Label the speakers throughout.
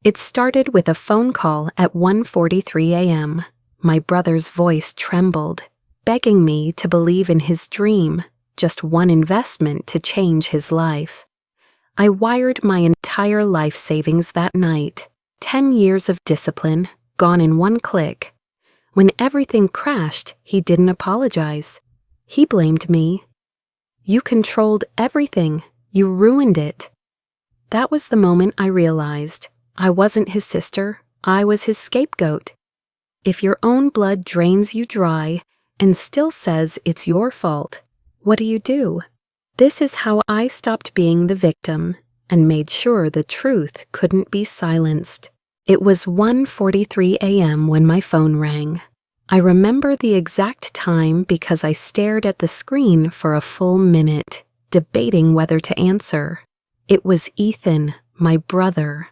Speaker 1: It started with a phone call at 1:43 a.m. My brother's voice trembled, begging me to believe in his dream, just one investment to change his life. I wired my entire life savings that night, 10 years of discipline, gone in one click. When everything crashed, he didn't apologize. He blamed me. "You controlled everything. You ruined it." That was the moment I realized I wasn't his sister, I was his scapegoat. If your own blood drains you dry and still says it's your fault, what do? This is how I stopped being the victim and made sure the truth couldn't be silenced. It was 1:43 a.m. when my phone rang. I remember the exact time because I stared at the screen for a full minute, debating whether to answer. It was Ethan, my brother.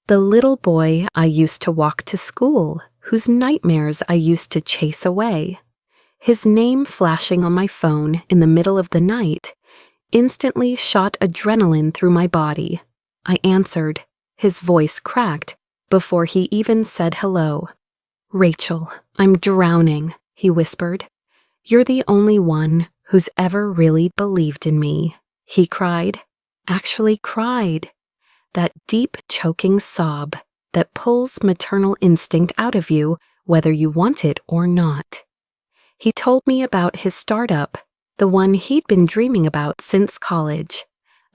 Speaker 1: The little boy I used to walk to school, whose nightmares I used to chase away. His name flashing on my phone in the middle of the night instantly shot adrenaline through my body. I answered, his voice cracked before he even said hello. "Rachel, I'm drowning," he whispered. "You're the only one who's ever really believed in me," he cried. Actually cried. That deep, choking sob that pulls maternal instinct out of you, whether you want it or not. He told me about his startup, the one he'd been dreaming about since college,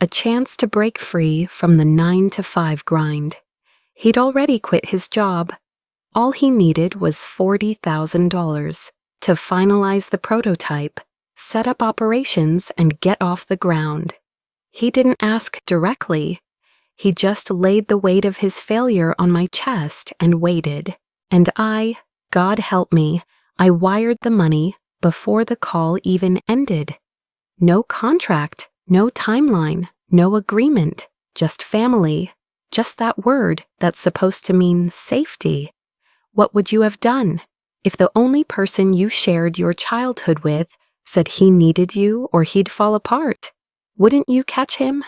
Speaker 1: a chance to break free from the 9-to-5 grind. He'd already quit his job. All he needed was $40,000 to finalize the prototype, set up operations, and get off the ground. He didn't ask directly. He just laid the weight of his failure on my chest and waited. And I, God help me, I wired the money before the call even ended. No contract, no timeline, no agreement, just family, just that word that's supposed to mean safety. What would you have done if the only person you shared your childhood with said he needed you or he'd fall apart? Wouldn't you catch him?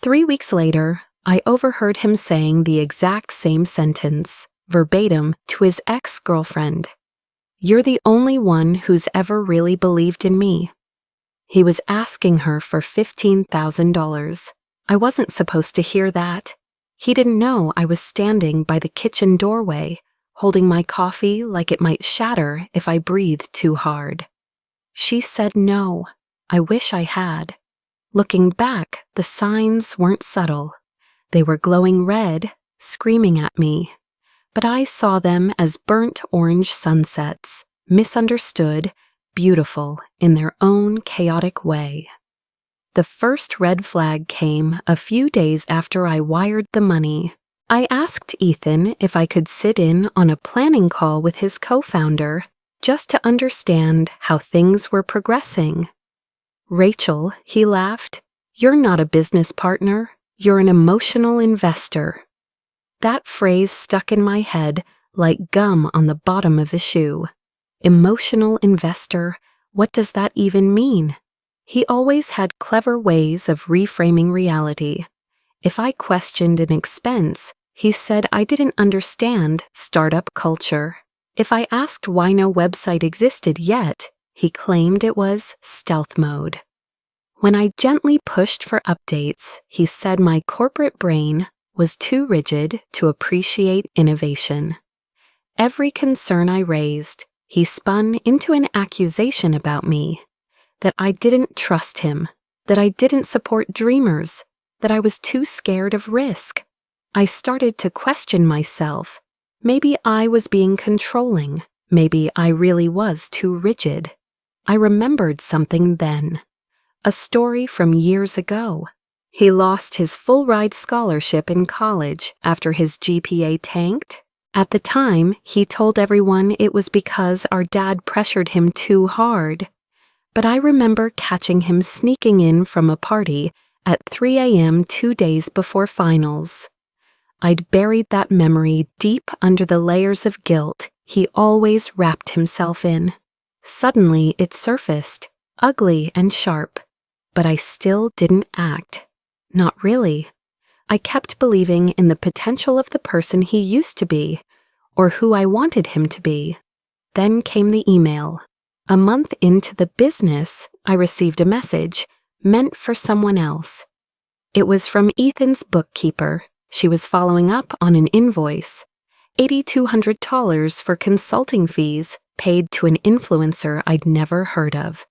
Speaker 1: 3 weeks later, I overheard him saying the exact same sentence, verbatim, to his ex-girlfriend. "You're the only one who's ever really believed in me." He was asking her for $15,000. I wasn't supposed to hear that. He didn't know I was standing by the kitchen doorway, holding my coffee like it might shatter if I breathed too hard. She said no. I wish I had. Looking back, the signs weren't subtle. They were glowing red, screaming at me. But I saw them as burnt orange sunsets, misunderstood, beautiful in their own chaotic way. The first red flag came a few days after I wired the money. I asked Ethan if I could sit in on a planning call with his co-founder, just to understand how things were progressing. "Rachel," he laughed, "you're not a business partner, you're an emotional investor." That phrase stuck in my head like gum on the bottom of a shoe. Emotional investor, what does that even mean? He always had clever ways of reframing reality. If I questioned an expense, he said I didn't understand startup culture. If I asked why no website existed yet, he claimed it was stealth mode. When I gently pushed for updates, he said my corporate brain was too rigid to appreciate innovation. Every concern I raised, he spun into an accusation about me, that I didn't trust him, that I didn't support dreamers, that I was too scared of risk. I started to question myself. Maybe I was being controlling. Maybe I really was too rigid. I remembered something then. A story from years ago. He lost his full-ride scholarship in college after his GPA tanked. At the time, he told everyone it was because our dad pressured him too hard. But I remember catching him sneaking in from a party at 3 a.m. 2 days before finals. I'd buried that memory deep under the layers of guilt he always wrapped himself in. Suddenly it surfaced, ugly and sharp, but I still didn't act. Not really. I kept believing in the potential of the person he used to be, or who I wanted him to be. Then came the email. A month into the business, I received a message meant for someone else. It was from Ethan's bookkeeper. She was following up on an invoice, $8,200 for consulting fees paid to an influencer I'd never heard of.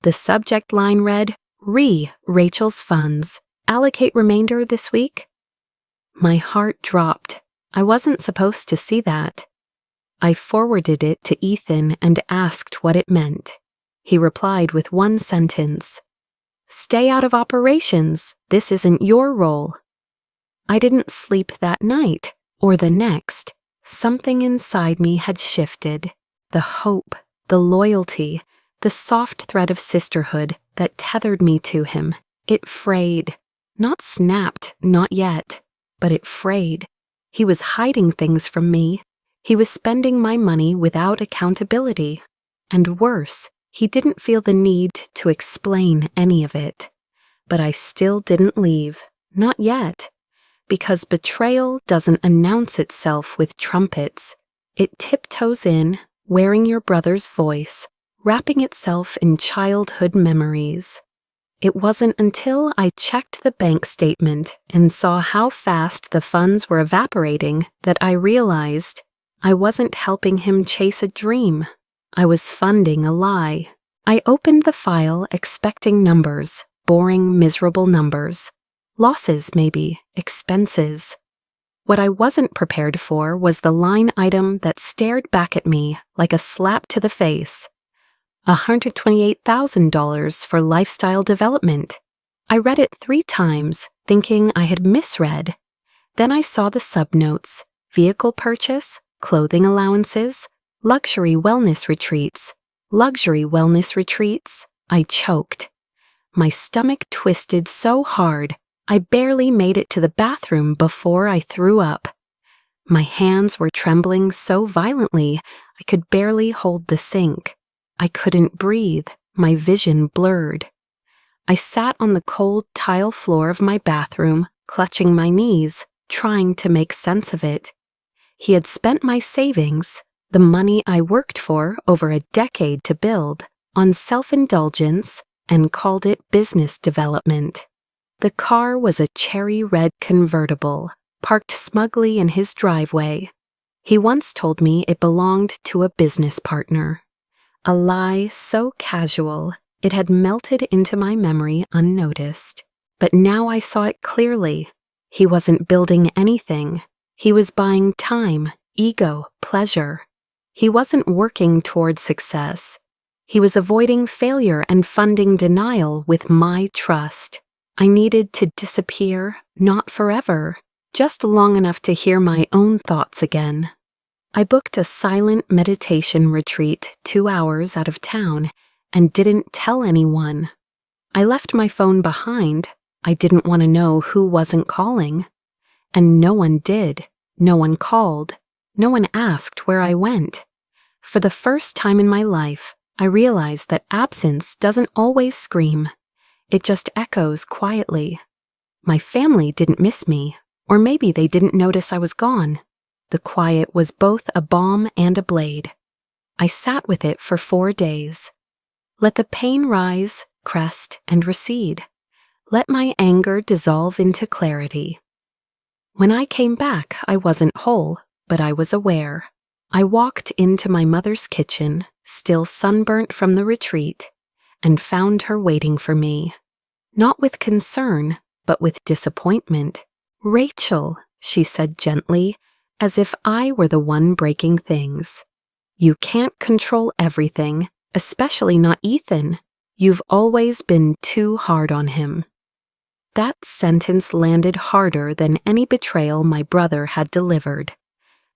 Speaker 1: The subject line read, Rachel's funds. Allocate remainder this week? My heart dropped. I wasn't supposed to see that. I forwarded it to Ethan and asked what it meant. He replied with one sentence. Stay out of operations. This isn't your role. I didn't sleep that night or the next. Something inside me had shifted. The hope, the loyalty, the soft thread of sisterhood that tethered me to him. It frayed. Not snapped, not yet, but it frayed. He was hiding things from me. He was spending my money without accountability. And worse, he didn't feel the need to explain any of it. But I still didn't leave. Not yet. Because betrayal doesn't announce itself with trumpets. It tiptoes in, wearing your brother's voice, wrapping itself in childhood memories. It wasn't until I checked the bank statement and saw how fast the funds were evaporating that I realized I wasn't helping him chase a dream. I was funding a lie. I opened the file expecting numbers, boring, miserable numbers. Losses, maybe, expenses. What I wasn't prepared for was the line item that stared back at me like a slap to the face. $128,000 for lifestyle development. I read it 3 times, thinking I had misread. Then I saw the subnotes: vehicle purchase, clothing allowances, luxury wellness retreats. Luxury wellness retreats? I choked. My stomach twisted so hard, I barely made it to the bathroom before I threw up. My hands were trembling so violently, I could barely hold the sink. I couldn't breathe, my vision blurred. I sat on the cold tile floor of my bathroom, clutching my knees, trying to make sense of it. He had spent my savings, the money I worked for over a decade to build, on self-indulgence and called it business development. The car was a cherry red convertible, parked smugly in his driveway. He once told me it belonged to a business partner. A lie so casual, it had melted into my memory unnoticed. But now I saw it clearly. He wasn't building anything. He was buying time, ego, pleasure. He wasn't working toward success. He was avoiding failure and funding denial with my trust. I needed to disappear, not forever, just long enough to hear my own thoughts again. I booked a silent meditation retreat 2 hours out of town and didn't tell anyone. I left my phone behind. I didn't want to know who wasn't calling. And no one did. No one called. No one asked where I went. For the first time in my life, I realized that absence doesn't always scream. It just echoes quietly. My family didn't miss me, or maybe they didn't notice I was gone. The quiet was both a balm and a blade. I sat with it for 4 days. Let the pain rise, crest, and recede. Let my anger dissolve into clarity. When I came back, I wasn't whole, but I was aware. I walked into my mother's kitchen, still sunburnt from the retreat, and found her waiting for me. Not with concern, but with disappointment. "Rachel," she said gently, as if I were the one breaking things. "You can't control everything, especially not Ethan. You've always been too hard on him." That sentence landed harder than any betrayal my brother had delivered,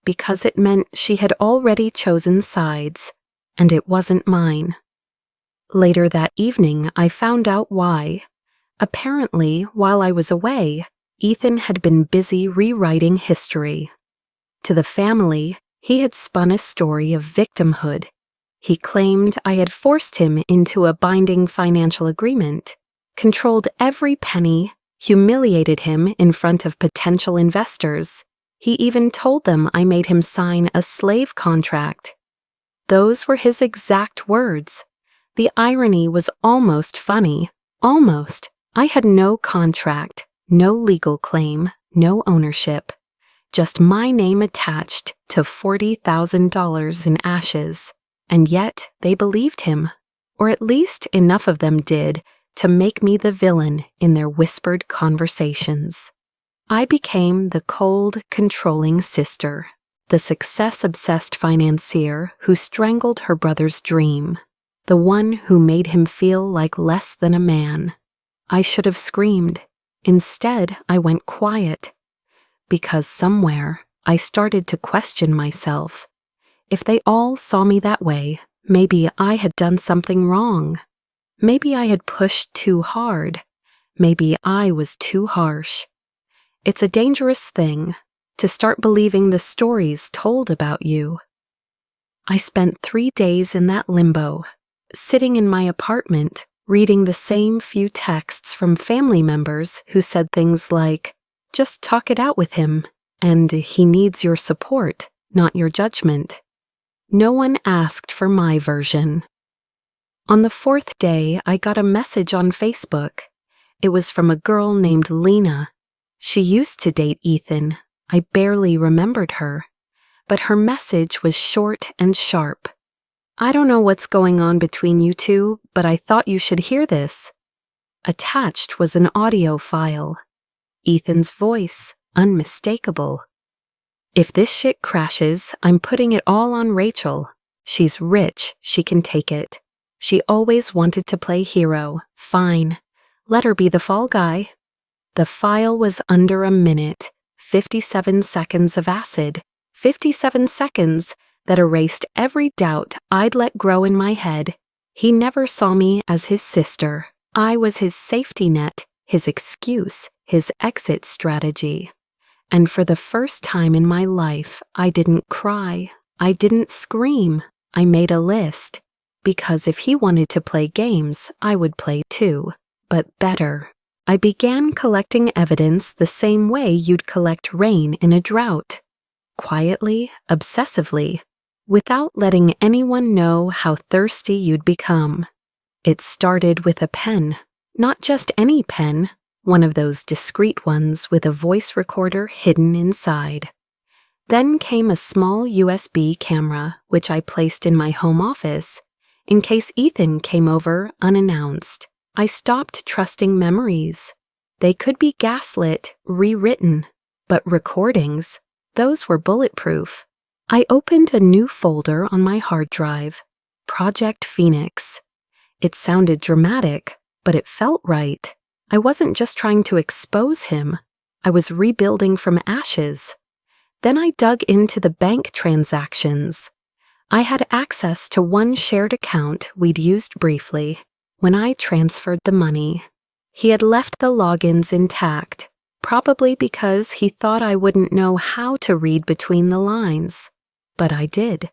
Speaker 1: because it meant she had already chosen sides, and it wasn't mine. Later that evening, I found out why. Apparently, while I was away, Ethan had been busy rewriting history. To the family, he had spun a story of victimhood. He claimed I had forced him into a binding financial agreement, controlled every penny, humiliated him in front of potential investors. He even told them I made him sign a slave contract. Those were his exact words. The irony was almost funny. Almost. I had no contract, no legal claim, no ownership. Just my name attached to $40,000 in ashes. And yet they believed him. Or at least enough of them did to make me the villain in their whispered conversations. I became the cold, controlling sister, the success-obsessed financier who strangled her brother's dream, the one who made him feel like less than a man. I should have screamed. Instead, I went quiet, because somewhere I started to question myself. If they all saw me that way, maybe I had done something wrong. Maybe I had pushed too hard. Maybe I was too harsh. It's a dangerous thing to start believing the stories told about you. I spent 3 days in that limbo, sitting in my apartment, reading the same few texts from family members who said things like, "Just talk it out with him," and "He needs your support, not your judgment." No one asked for my version. On the 4th day, I got a message on Facebook. It was from a girl named Lena. She used to date Ethan. I barely remembered her. But her message was short and sharp. "I don't know what's going on between you two, but I thought you should hear this." Attached was an audio file. Ethan's voice, unmistakable. "If this shit crashes, I'm putting it all on Rachel. She's rich, she can take it. She always wanted to play hero. Fine. Let her be the fall guy." The file was under a minute, 57 seconds of acid, 57 seconds that erased every doubt I'd let grow in my head. He never saw me as his sister. I was his safety net, his excuse, his exit strategy. And for the first time in my life, I didn't cry. I didn't scream. I made a list. Because if he wanted to play games, I would play too, but better. I began collecting evidence the same way you'd collect rain in a drought. Quietly, obsessively, without letting anyone know how thirsty you'd become. It started with a pen, not just any pen, one of those discreet ones with a voice recorder hidden inside. Then came a small USB camera, which I placed in my home office, in case Ethan came over unannounced. I stopped trusting memories. They could be gaslit, rewritten, but recordings, those were bulletproof. I opened a new folder on my hard drive, Project Phoenix. It sounded dramatic, but it felt right. I wasn't just trying to expose him. I was rebuilding from ashes. Then I dug into the bank transactions. I had access to one shared account we'd used briefly. When I transferred the money, he had left the logins intact, probably because he thought I wouldn't know how to read between the lines. But I did.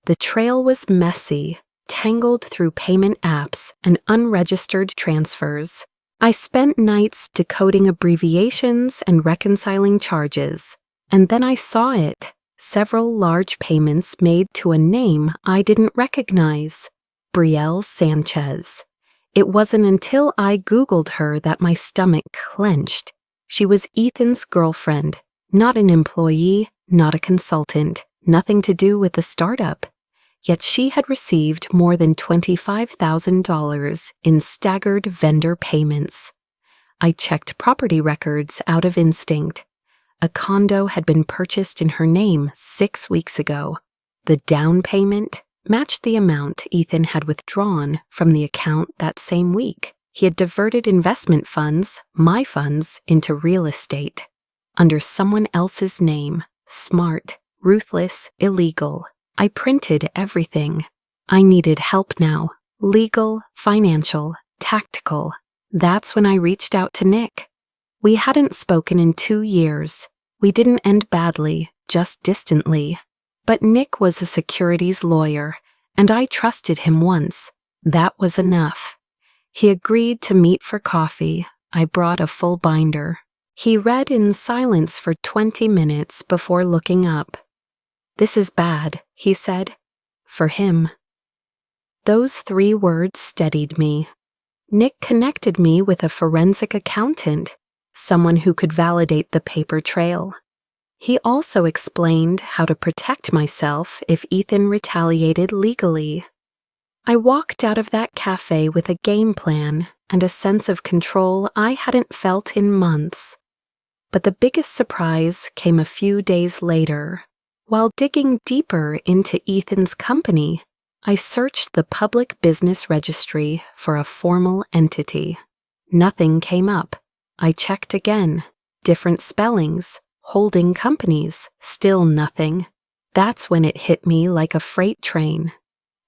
Speaker 1: The trail was messy, tangled through payment apps and unregistered transfers. I spent nights decoding abbreviations and reconciling charges, and then I saw it. Several large payments made to a name I didn't recognize, Brielle Sanchez. It wasn't until I Googled her that my stomach clenched. She was Ethan's girlfriend, not an employee, not a consultant, nothing to do with the startup. Yet she had received more than $25,000 in staggered vendor payments. I checked property records out of instinct. A condo had been purchased in her name 6 weeks ago. The down payment matched the amount Ethan had withdrawn from the account that same week. He had diverted investment funds, my funds, into real estate. Under someone else's name, smart, ruthless, illegal. I printed everything. I needed help now. Legal, financial, tactical. That's when I reached out to Nick. We hadn't spoken in 2 years. We didn't end badly, just distantly. But Nick was a securities lawyer, and I trusted him once. That was enough. He agreed to meet for coffee, I brought a full binder. He read in silence for 20 minutes before looking up. "This is bad," he said. "For him." Those 3 words steadied me. Nick connected me with a forensic accountant, someone who could validate the paper trail. He also explained how to protect myself if Ethan retaliated legally. I walked out of that cafe with a game plan and a sense of control I hadn't felt in months. But the biggest surprise came a few days later. While digging deeper into Ethan's company, I searched the public business registry for a formal entity. Nothing came up. I checked again. Different spellings, holding companies, still nothing. That's when it hit me like a freight train.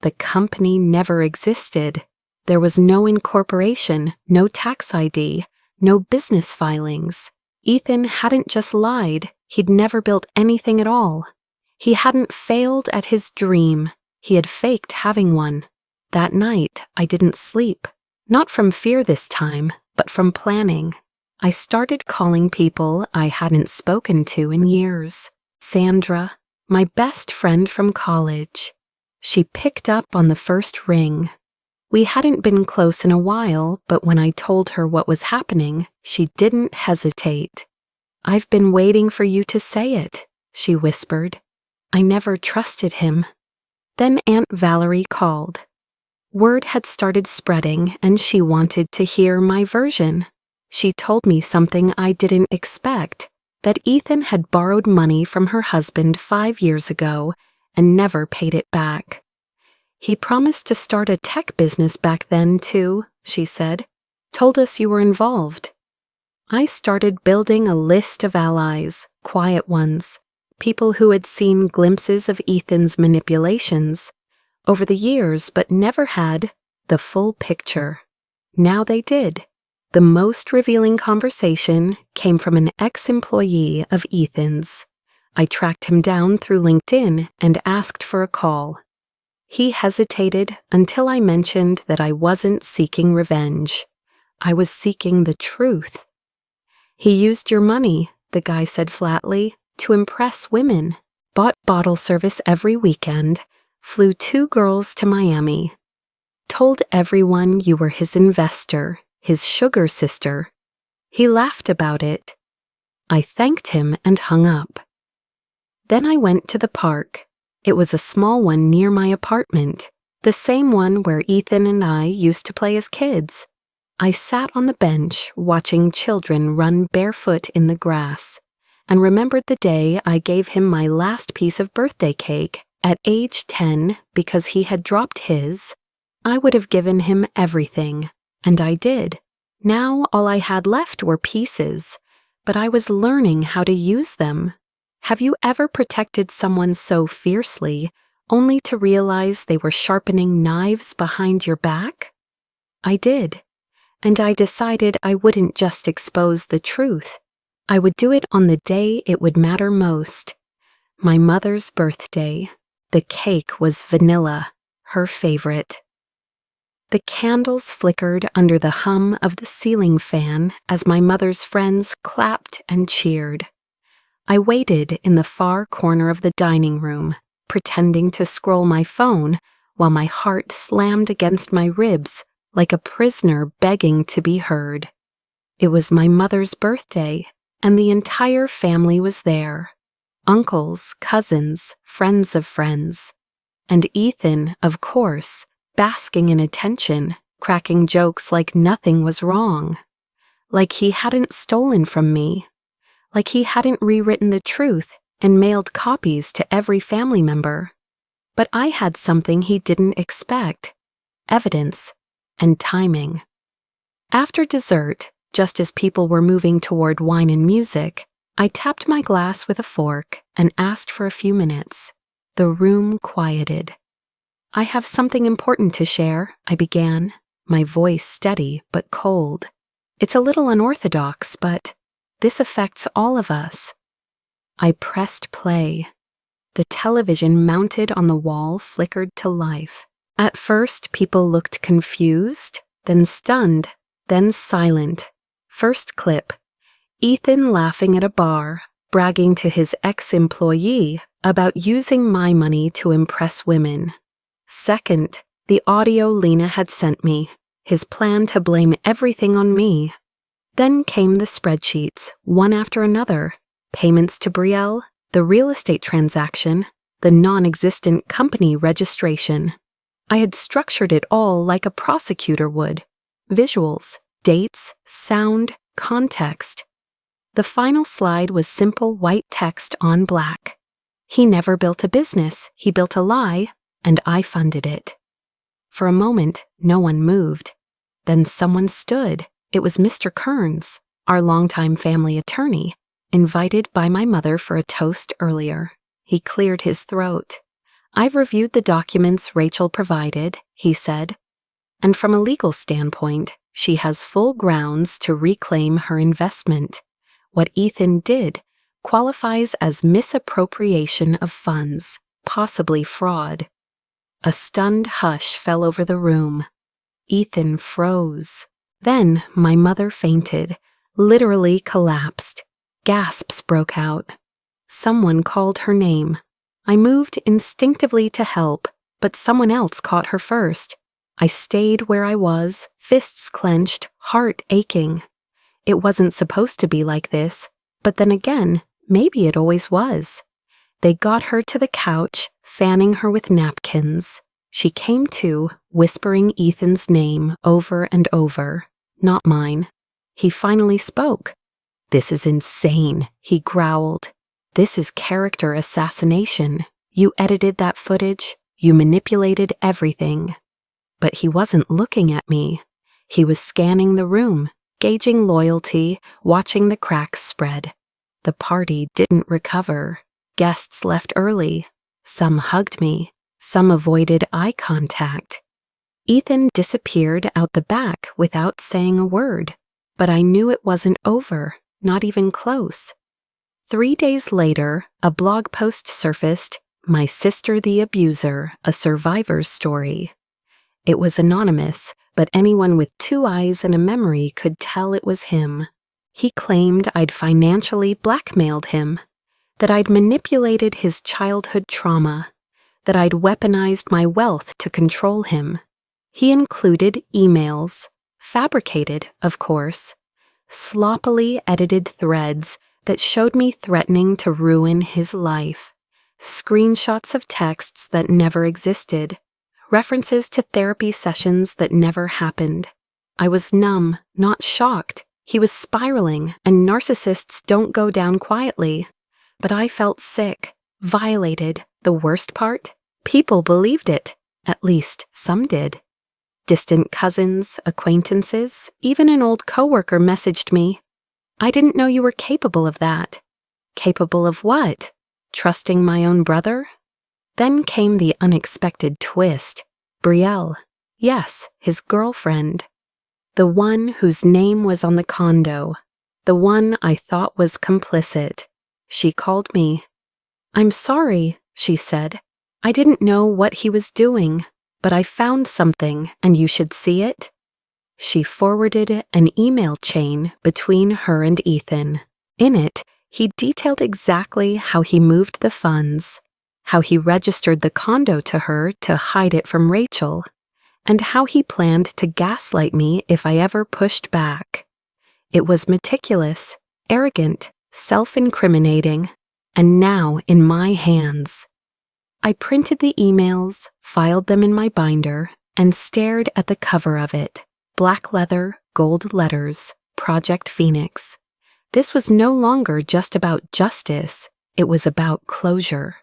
Speaker 1: The company never existed. There was no incorporation, no tax ID, no business filings. Ethan hadn't just lied, he'd never built anything at all. He hadn't failed at his dream, he had faked having one. That night, I didn't sleep. Not from fear this time, but from planning. I started calling people I hadn't spoken to in years. Sandra, my best friend from college. She picked up on the first ring. We hadn't been close in a while, but when I told her what was happening, she didn't hesitate. "I've been waiting for you to say it," she whispered. I never trusted him. Then Aunt Valerie called. Word had started spreading, and she wanted to hear my version. She told me something I didn't expect, that Ethan had borrowed money from her husband 5 years ago and never paid it back. "He promised to start a tech business back then, too," she said. "Told us you were involved." I started building a list of allies, quiet ones, people who had seen glimpses of Ethan's manipulations over the years but never had the full picture. Now they did. The most revealing conversation came from an ex-employee of Ethan's. I tracked him down through LinkedIn and asked for a call. He hesitated until I mentioned that I wasn't seeking revenge. I was seeking the truth. "He used your money," the guy said flatly, "to impress women. Bought bottle service every weekend, flew 2 girls to Miami. Told everyone you were his investor, his sugar sister." He laughed about it. I thanked him and hung up. Then I went to the park. It was a small one near my apartment, the same one where Ethan and I used to play as kids. I sat on the bench watching children run barefoot in the grass, and remembered the day I gave him my last piece of birthday cake at age 10 because he had dropped his. I would have given him everything, and I did. Now all I had left were pieces, but I was learning how to use them. Have you ever protected someone so fiercely, only to realize they were sharpening knives behind your back? I did, and I decided I wouldn't just expose the truth. I would do it on the day it would matter most. My mother's birthday. The cake was vanilla, her favorite. The candles flickered under the hum of the ceiling fan as my mother's friends clapped and cheered. I waited in the far corner of the dining room, pretending to scroll my phone while my heart slammed against my ribs like a prisoner begging to be heard. It was my mother's birthday, and the entire family was there. Uncles, cousins, friends of friends. And Ethan, of course, basking in attention, cracking jokes like nothing was wrong. Like he hadn't stolen from me. Like he hadn't rewritten the truth and mailed copies to every family member. But I had something he didn't expect: evidence and timing. After dessert, just as people were moving toward wine and music, I tapped my glass with a fork and asked for a few minutes. The room quieted. "I have something important to share," I began, my voice steady but cold. "It's a little unorthodox, but this affects all of us." I pressed play. The television mounted on the wall flickered to life. At first, people looked confused, then stunned, then silent. First clip: Ethan laughing at a bar, bragging to his ex-employee about using my money to impress women. Second, the audio Lena had sent me, his plan to blame everything on me. Then came the spreadsheets, one after another: payments to Brielle, the real estate transaction, the non-existent company registration. I had structured it all like a prosecutor would: visuals, dates, sound, context. The final slide was simple white text on black. He never built a business, he built a lie, and I funded it. For a moment, no one moved. Then someone stood. It was Mr. Kearns, our longtime family attorney, invited by my mother for a toast earlier. He cleared his throat. "I've reviewed the documents Rachel provided," he said, "and from a legal standpoint, she has full grounds to reclaim her investment. What Ethan did qualifies as misappropriation of funds, possibly fraud." A stunned hush fell over the room. Ethan froze. Then my mother fainted, literally collapsed. Gasps broke out. Someone called her name. I moved instinctively to help, but someone else caught her first. I stayed where I was, fists clenched, heart aching. It wasn't supposed to be like this, but then again, maybe it always was. They got her to the couch, fanning her with napkins. She came to, whispering Ethan's name over and over, not mine. He finally spoke. "This is insane," he growled. "This is character assassination. You edited that footage. You manipulated everything." But he wasn't looking at me. He was scanning the room, gauging loyalty, watching the cracks spread. The party didn't recover. Guests left early. Some hugged me. Some avoided eye contact. Ethan disappeared out the back without saying a word. But I knew it wasn't over, not even close. 3 days later, a blog post surfaced, "My Sister the Abuser, a Survivor's Story." It was anonymous, but anyone with 2 eyes and a memory could tell it was him. He claimed I'd financially blackmailed him, that I'd manipulated his childhood trauma, that I'd weaponized my wealth to control him. He included emails, fabricated, of course, sloppily edited threads that showed me threatening to ruin his life, screenshots of texts that never existed, references to therapy sessions that never happened. I was numb, not shocked. He was spiraling, and narcissists don't go down quietly. But I felt sick, violated. The worst part? People believed it. At least some did. Distant cousins, acquaintances, even an old coworker messaged me. "I didn't know you were capable of that." Capable of what? Trusting my own brother? Then came the unexpected twist. Brielle. Yes, his girlfriend. The one whose name was on the condo. The one I thought was complicit. She called me. "I'm sorry," she said. "I didn't know what he was doing, but I found something and you should see it." She forwarded an email chain between her and Ethan. In it, he detailed exactly how he moved the funds, how he registered the condo to her to hide it from Rachel, and how he planned to gaslight me if I ever pushed back. It was meticulous, arrogant, self-incriminating, and now in my hands. I printed the emails, filed them in my binder, and stared at the cover of it. Black leather, gold letters, Project Phoenix. This was no longer just about justice, it was about closure.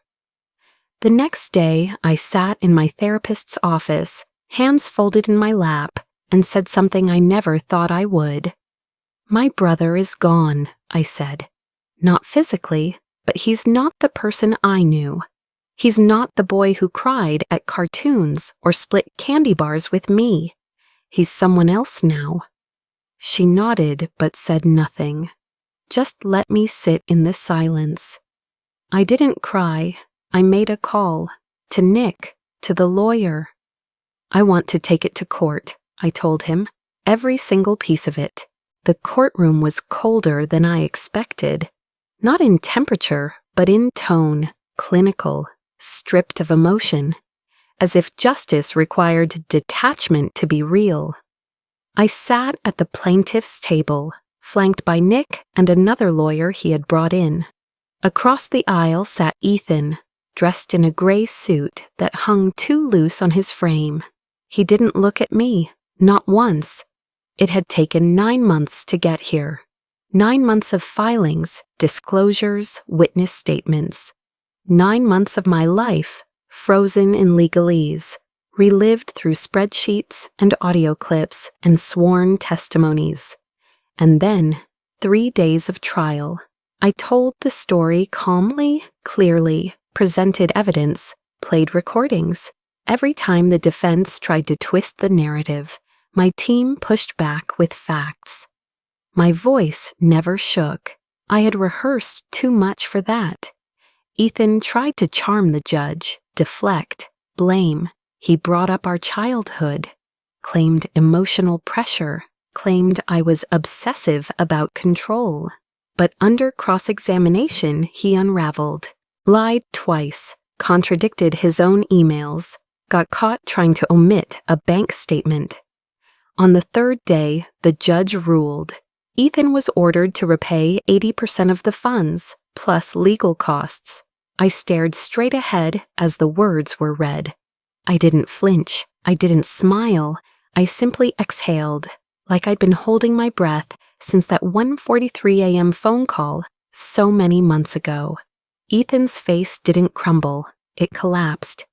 Speaker 1: The next day, I sat in my therapist's office, hands folded in my lap, and said something I never thought I would. "My brother is gone," I said. "Not physically, but he's not the person I knew. He's not the boy who cried at cartoons or split candy bars with me. He's someone else now." She nodded but said nothing. Just let me sit in the silence. I didn't cry. I made a call. To Nick, to the lawyer. "I want to take it to court," I told him. "Every single piece of it. The courtroom was colder than I expected. Not in temperature, but in tone, clinical, stripped of emotion, as if justice required detachment to be real. I sat at the plaintiff's table, flanked by Nick and another lawyer he had brought in. Across the aisle sat Ethan, dressed in a gray suit that hung too loose on his frame. He didn't look at me, not once. It had taken 9 months to get here. 9 months of filings, disclosures, witness statements. 9 months of my life, frozen in legalese, relived through spreadsheets and audio clips and sworn testimonies. And then, 3 days of trial. I told the story calmly, clearly, presented evidence, played recordings. Every time the defense tried to twist the narrative, my team pushed back with facts. My voice never shook. I had rehearsed too much for that. Ethan tried to charm the judge, deflect, blame. He brought up our childhood, claimed emotional pressure, claimed I was obsessive about control. But under cross-examination, he unraveled, lied twice, contradicted his own emails, got caught trying to omit a bank statement. On the 3rd day, the judge ruled. Ethan was ordered to repay 80% of the funds, plus legal costs. I stared straight ahead as the words were read. I didn't flinch. I didn't smile. I simply exhaled, like I'd been holding my breath since that 1:43 a.m. phone call so many months ago. Ethan's face didn't crumble. It collapsed.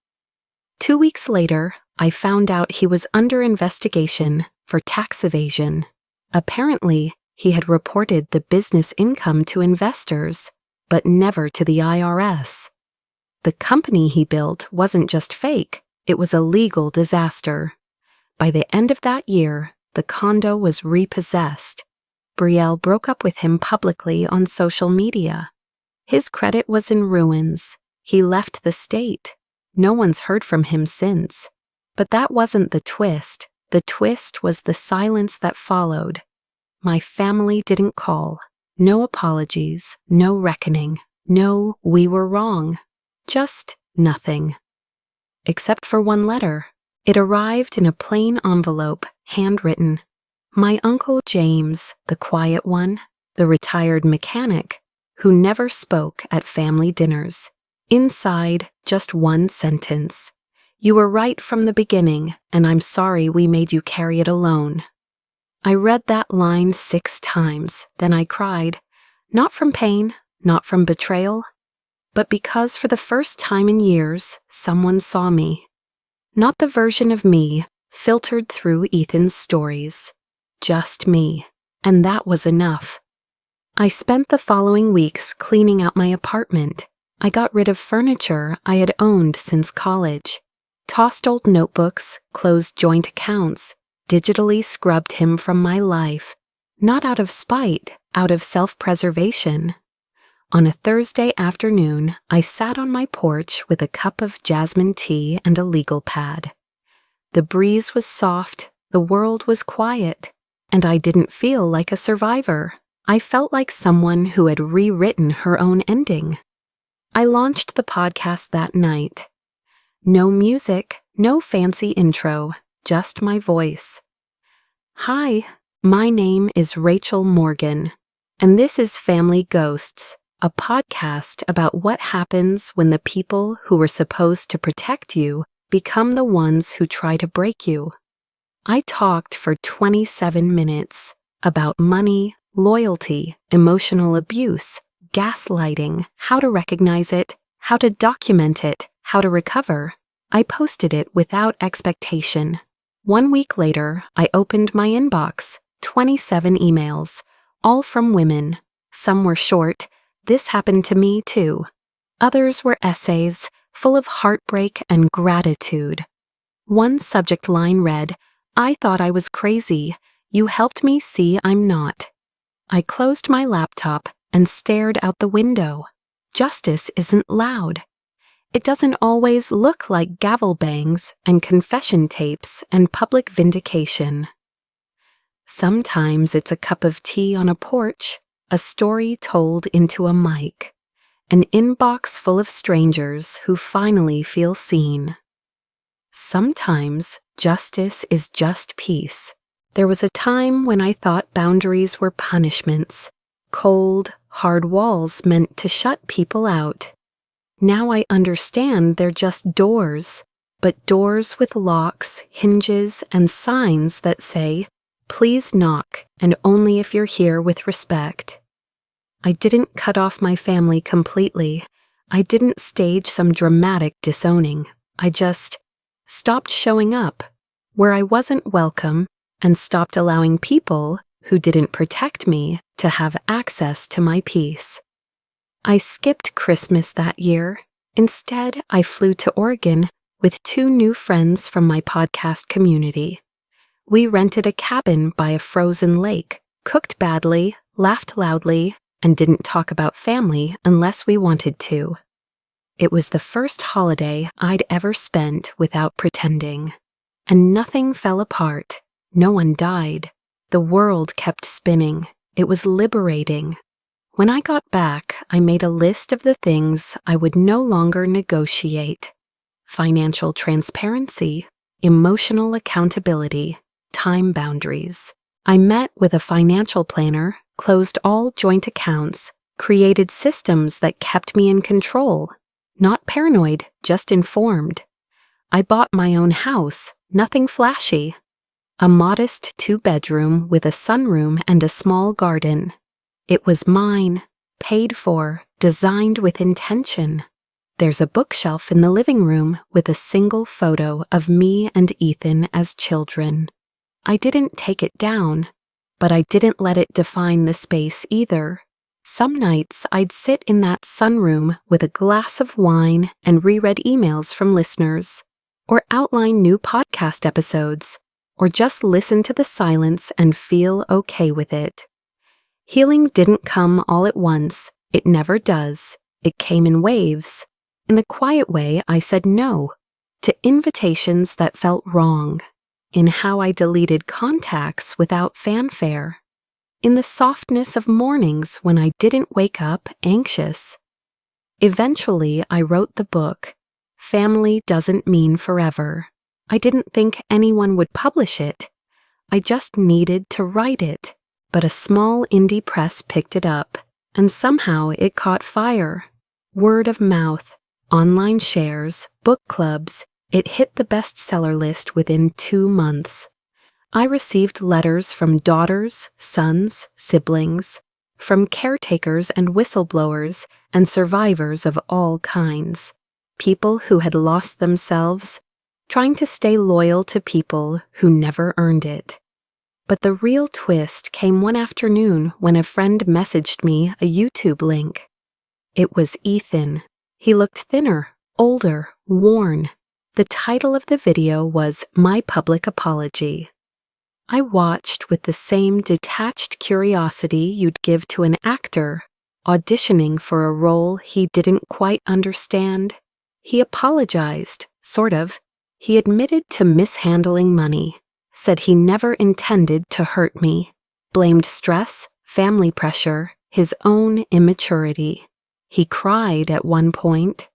Speaker 1: 2 weeks later, I found out he was under investigation for tax evasion. Apparently, he had reported the business income to investors, but never to the IRS. The company he built wasn't just fake, it was a legal disaster. By the end of that year, the condo was repossessed. Brielle broke up with him publicly on social media. His credit was in ruins. He left the state. No one's heard from him since. But that wasn't the twist. The twist was the silence that followed. My family didn't call. No apologies, no reckoning, no "we were wrong." Just nothing. Except for one letter. It arrived in a plain envelope, handwritten. My Uncle James, the quiet one, the retired mechanic, who never spoke at family dinners. Inside, just one sentence. "You were right from the beginning, and I'm sorry we made you carry it alone." I read that line 6 times, then I cried. Not from pain, not from betrayal, but because for the first time in years, someone saw me. Not the version of me filtered through Ethan's stories. Just me, and that was enough. I spent the following weeks cleaning out my apartment. I got rid of furniture I had owned since college, tossed old notebooks, closed joint accounts, digitally scrubbed him from my life, not out of spite, out of self-preservation. On a Thursday afternoon, I sat on my porch with a cup of jasmine tea and a legal pad. The breeze was soft, the world was quiet, and I didn't feel like a survivor. I felt like someone who had rewritten her own ending. I launched the podcast that night. No music, no fancy intro, just my voice. Hi, my name is Rachel Morgan, and this is Family Ghosts, a podcast about what happens when the people who were supposed to protect you become the ones who try to break you. I talked for 27 minutes about money, loyalty, emotional abuse, gaslighting, how to recognize it, how to document it, how to recover. I posted it without expectation. 1 week later, I opened my inbox, 27 emails, all from women. Some were short, "This happened to me too." Others were essays, full of heartbreak and gratitude. One subject line read, "I thought I was crazy. You helped me see I'm not." I closed my laptop and stared out the window. Justice isn't loud. It doesn't always look like gavel bangs and confession tapes and public vindication. Sometimes it's a cup of tea on a porch, a story told into a mic, an inbox full of strangers who finally feel seen. Sometimes justice is just peace. There was a time when I thought boundaries were punishments, cold, hard walls meant to shut people out. Now I understand they're just doors, but doors with locks, hinges, and signs that say, "Please knock, and only if you're here with respect." I didn't cut off my family completely. I didn't stage some dramatic disowning. I just stopped showing up where I wasn't welcome and stopped allowing people who didn't protect me to have access to my peace. I skipped Christmas that year. Instead, I flew to Oregon with 2 new friends from my podcast community. We rented a cabin by a frozen lake, cooked badly, laughed loudly, and didn't talk about family unless we wanted to. It was the first holiday I'd ever spent without pretending. And nothing fell apart. No one died. The world kept spinning. It was liberating. When I got back, I made a list of the things I would no longer negotiate. Financial transparency, emotional accountability, time boundaries. I met with a financial planner, closed all joint accounts, created systems that kept me in control. Not paranoid, just informed. I bought my own house, nothing flashy. A modest 2-bedroom with a sunroom and a small garden. It was mine, paid for, designed with intention. There's a bookshelf in the living room with a single photo of me and Ethan as children. I didn't take it down, but I didn't let it define the space either. Some nights I'd sit in that sunroom with a glass of wine and reread emails from listeners, or outline new podcast episodes, or just listen to the silence and feel okay with it. Healing didn't come all at once. It never does. It came in waves. In the quiet way, I said no to invitations that felt wrong, in how I deleted contacts without fanfare, in the softness of mornings when I didn't wake up anxious. Eventually, I wrote the book, Family Doesn't Mean Forever. I didn't think anyone would publish it. I just needed to write it. But a small indie press picked it up, and somehow it caught fire. Word of mouth, online shares, book clubs, it hit the bestseller list within 2 months. I received letters from daughters, sons, siblings, from caretakers and whistleblowers and survivors of all kinds. People who had lost themselves, trying to stay loyal to people who never earned it. But the real twist came one afternoon when a friend messaged me a YouTube link. It was Ethan. He looked thinner, older, worn. The title of the video was My Public Apology. I watched with the same detached curiosity you'd give to an actor auditioning for a role he didn't quite understand. He apologized, sort of. He admitted to mishandling money, said he never intended to hurt me, blamed stress, family pressure, his own immaturity. He cried at one point,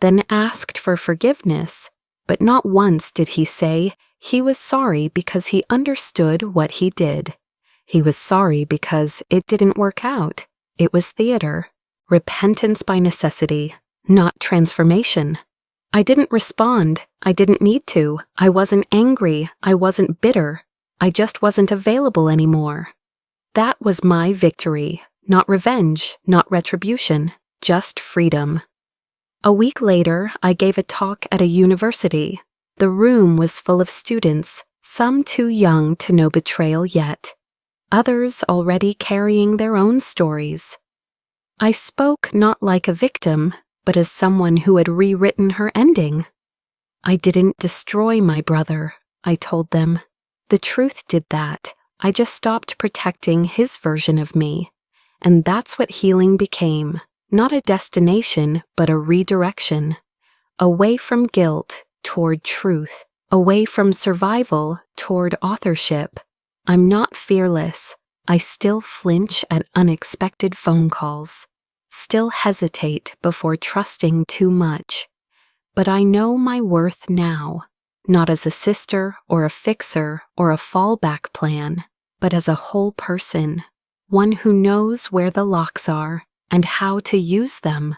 Speaker 1: then asked for forgiveness, but not once did he say he was sorry because he understood what he did. He was sorry because it didn't work out. It was theater, repentance by necessity, not transformation. I didn't respond. I didn't need to. I wasn't angry. I wasn't bitter. I just wasn't available anymore. That was my victory. Not revenge, not retribution, just freedom. A week later, I gave a talk at a university. The room was full of students, some too young to know betrayal yet, others already carrying their own stories. I spoke not like a victim, but as someone who had rewritten her ending. I didn't destroy my brother, I told them. The truth did that. I just stopped protecting his version of me. And that's what healing became. Not a destination, but a redirection. Away from guilt, toward truth. Away from survival, toward authorship. I'm not fearless. I still flinch at unexpected phone calls, still hesitate before trusting too much. But I know my worth now, not as a sister or a fixer or a fallback plan, but as a whole person, one who knows where the locks are and how to use them.